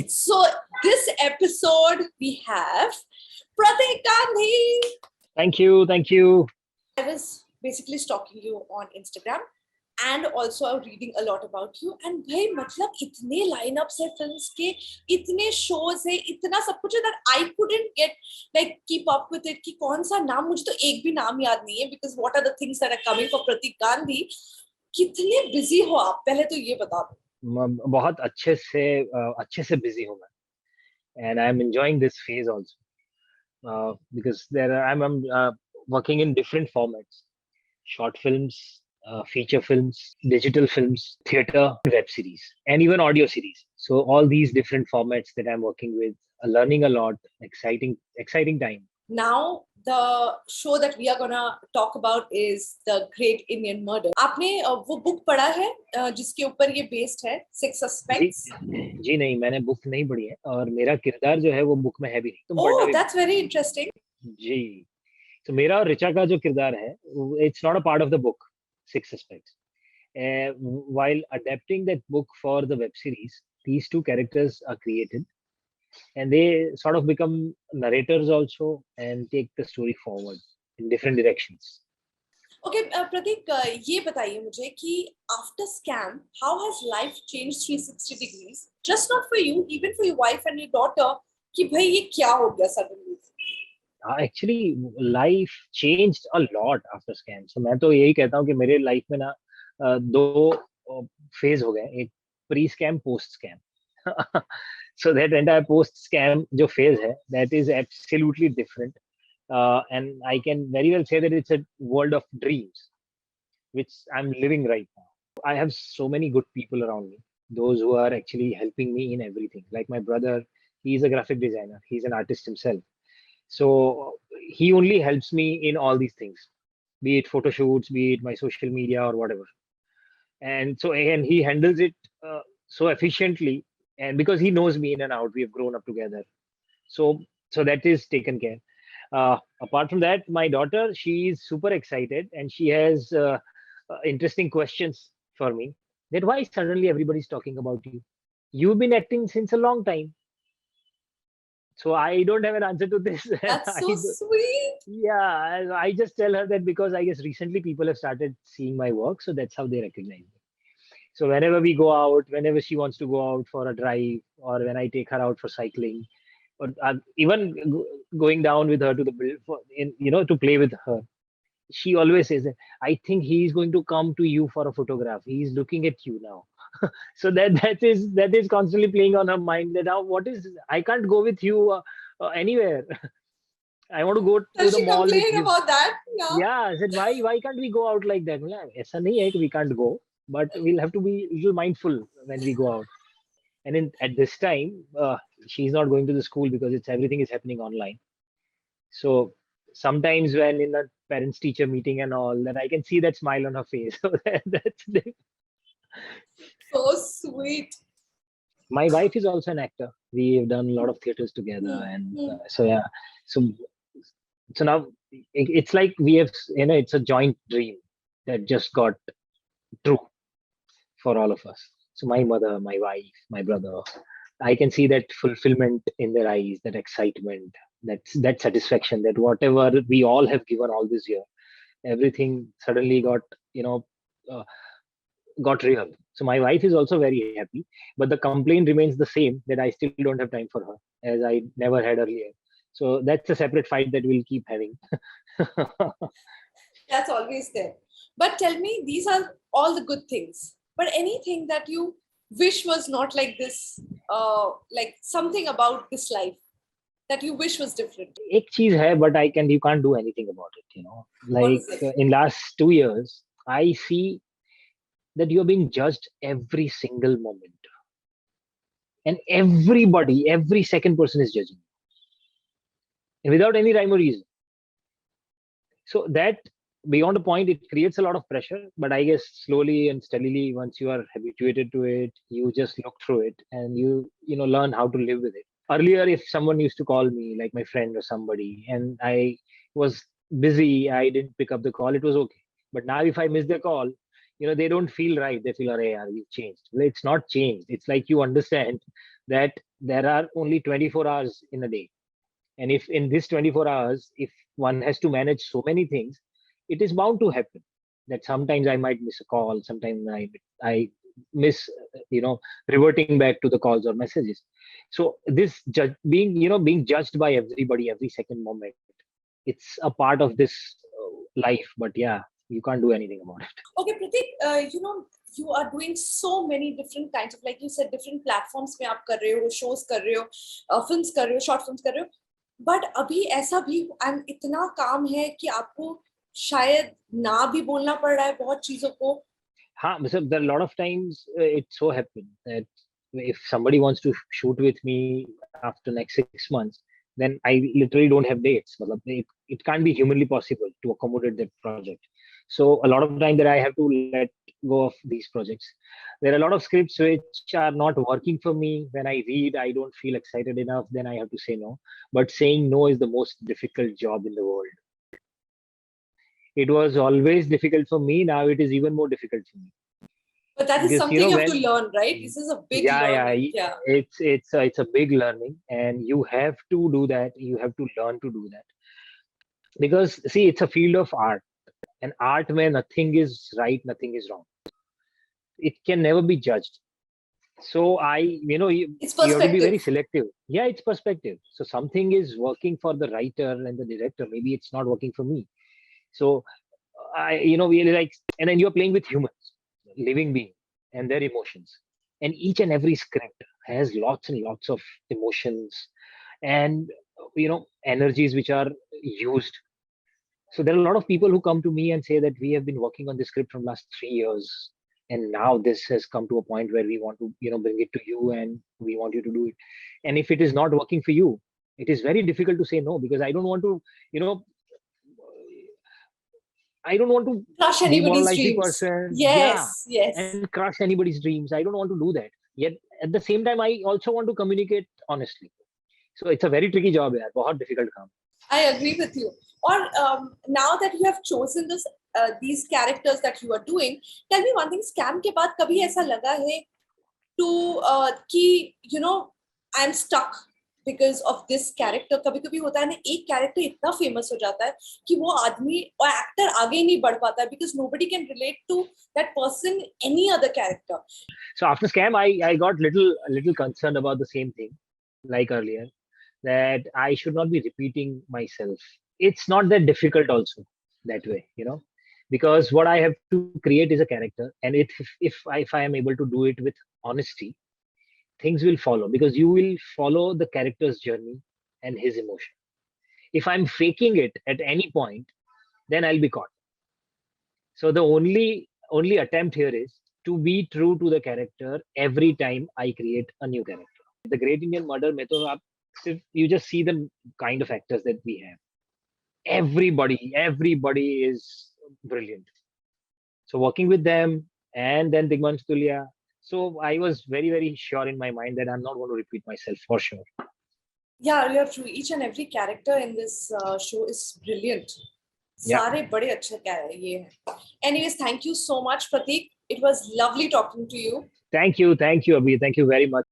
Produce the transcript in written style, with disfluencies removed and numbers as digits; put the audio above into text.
So this episode we have Pratik Gandhi. Thank you. I was basically stalking you on Instagram and also reading a lot about you. And भाई मतलब इतने lineups है films के, इतने shows है, इतना सब कुछ है that I couldn't keep up with it कि कौन सा नाम, मुझे तो एक भी नाम याद नहीं है because what are the things that are coming for Pratik Gandhi. कितने busy हो आप, पहले तो ये बता दो. बहुत अच्छे से busy हूँ मैं, and I'm enjoying this phase also because I'm working in different formats: short films, feature films, digital films, theater, web series, and even audio series. So all these different formats that I'm working with, learning a lot, exciting time. Now the show that we are gonna talk about is The Great Indian Murder. आपने वो book पढ़ा है जिसके ऊपर ये based है, Six Suspects? जी नहीं, मैंने बुक नहीं पढ़ी है और मेरा किरदार जो है वो बुक में है भी नहीं. Oh, that's very interesting. जी, तो मेरा और ऋचा का जो किरदार है, it's not a part of the book, Six Suspects. While adapting that book for the web series, these two characters are created and they sort of become narrators also and take the story forward in different directions. Okay, Pratik, ये बताइए मुझे कि after scam, how has life changed 360 degrees? Just not for you, even for your wife and your daughter. कि भाई ये क्या हो गया suddenly? Actually, life changed a lot after scam. So मैं तो यही कहता हूँ कि मेरे लाइफ में ना दो फेज हो गए, एक pre scam, post scam. So that entire post scam जो phase है, that is absolutely different, and I can very well say that it's a world of dreams which I'm living right now. I have so many good people around me, those who are actually helping me in everything. Like my brother, he's a graphic designer, he's an artist himself, so he only helps me in all these things, be it photo shoots, be it my social media or whatever. And he handles it so efficiently, and because he knows me in and out, we have grown up together, so that is taken care. Apart from that, my daughter, she is super excited and she has interesting questions for me, that why suddenly everybody's talking about you, you've been acting since a long time. So I don't have an answer to this. That's so sweet. Yeah, I just tell her that because I guess recently people have started seeing my work, so that's how they recognize me. So whenever we go out, whenever she wants to go out for a drive, or when I take her out for cycling, or even going down with her to to play with her, she always says that I think he's going to come to you for a photograph. He's looking at you now. So that is constantly playing on her mind, that now what is, I can't go with you anywhere. I want to go to the mall with you. Does she complain about that? Yeah, I said, why can't we go out like that? ऐसा नहीं है कि we can't go, but we'll have to be a little mindful when we go out. And at this time, she's not going to the school because everything is happening online. So sometimes when in a parents teacher meeting and all that, I can see that smile on her face. So that's so sweet. My wife is also an actor. We have done a lot of theaters together, and so yeah. So now it's like we have, it's a joint dream that just got true for all of us. So my mother, my wife, my brother, I can see that fulfillment in their eyes, that excitement, that satisfaction, that whatever we all have given all this year, everything suddenly got real. So my wife is also very happy, but the complaint remains the same, that I still don't have time for her, as I never had earlier. So that's a separate fight that we'll keep having. That's always there. But tell me, these are all the good things. But anything that you wish was not like this, like something about this life that you wish was different? Ek cheez hai, but you can't do anything about it, Like in last 2 years, I see that you're being judged every single moment. And everybody, every second person is judging you. And without any rhyme or reason. So that, beyond a point, it creates a lot of pressure. But I guess slowly and steadily, once you are habituated to it, you just look through it and you learn how to live with it. Earlier, if someone used to call me, like my friend or somebody, and I was busy, I didn't pick up the call, it was okay. But now if I miss the call, they don't feel right. They feel, "Arey yaar, you've changed." Well, it's not changed. It's like you understand that there are only 24 hours in a day. And if in this 24 hours, if one has to manage so many things, it is bound to happen that sometimes I might miss a call, sometimes I miss, reverting back to the calls or messages. So this being judged by everybody every second moment, it's a part of this life. But yeah, you can't do anything about it. Okay, Pratik, you are doing so many different kinds of, like you said, different platforms में आप कर रहे हो, shows कर रहे हो, films कर रहे हो, short films कर रहे हो. But अभी ऐसा भी and इतना काम है कि आपको शायद ना भी बोलना पड़ रहा है बहुत चीजों को. हाँ, मतलब there are a lot of times it so happen that if somebody wants to shoot with me after next 6 months, then I literally don't have dates. मतलब it can't be humanly possible to accommodate that project. So a lot of time that I have to let go of these projects. There are a lot of scripts which are not working for me. When I read, I don't feel excited enough. Then I have to say no. But saying no is the most difficult job in the world. It was always difficult for me. Now it is even more difficult for me. But that is Because, something you have to learn, right? This is a big learning. Yeah. It's a big learning, and you have to do that. You have to learn to do that. Because see, it's a field of art, and art where nothing is right, nothing is wrong. It can never be judged. So It's you have to be very perspective. selective. Yeah, it's perspective. So something is working for the writer and the director. Maybe it's not working for me. So really like, and then you're playing with humans, living beings, and their emotions. And each and every script has lots and lots of emotions and energies which are used. So there are a lot of people who come to me and say that we have been working on this script from last 3 years, and now this has come to a point where we want to bring it to you, and we want you to do it. And if it is not working for you, it is very difficult to say no, because I don't want to you know I don't want to Crush anybody's demoralize the dreams. person. Yeah, Yes, yes. and crush anybody's dreams. I don't want to do that. Yet at the same time, I also want to communicate honestly. So it's a very tricky job, yaar. बहुत difficult काम. I agree with you. Or now that you have chosen these characters that you are doing, tell me one thing. Scam के बाद कभी ऐसा लगा है कि I'm stuck because of this character. कभी कभी होता है ना, एक character इतना famous हो जाता है कि वो आदमी और actor आगे ही नहीं बढ़ पाता है because nobody can relate to that person any other character. So after Scam, I got little concerned about the same thing like earlier, that I should not be repeating myself. It's not that difficult also that way, because what I have to create is a character, and if I am able to do it with honesty, things will follow, because you will follow the character's journey and his emotion. If I'm faking it at any point, then I'll be caught. So the only attempt here is to be true to the character every time I create a new character. The Great Indian Murder Method, you just see the kind of actors that we have. Everybody is brilliant. So working with them, and then Tigmanshu Dhulia. So I was very, very sure in my mind that I'm not going to repeat myself for sure. Yeah, you're true. Each and every character in this show is brilliant. Yeah. सारे बड़े अच्छे ये हैं. Anyways, thank you so much, Pratik. It was lovely talking to you. Thank you, Abhi. Thank you very much.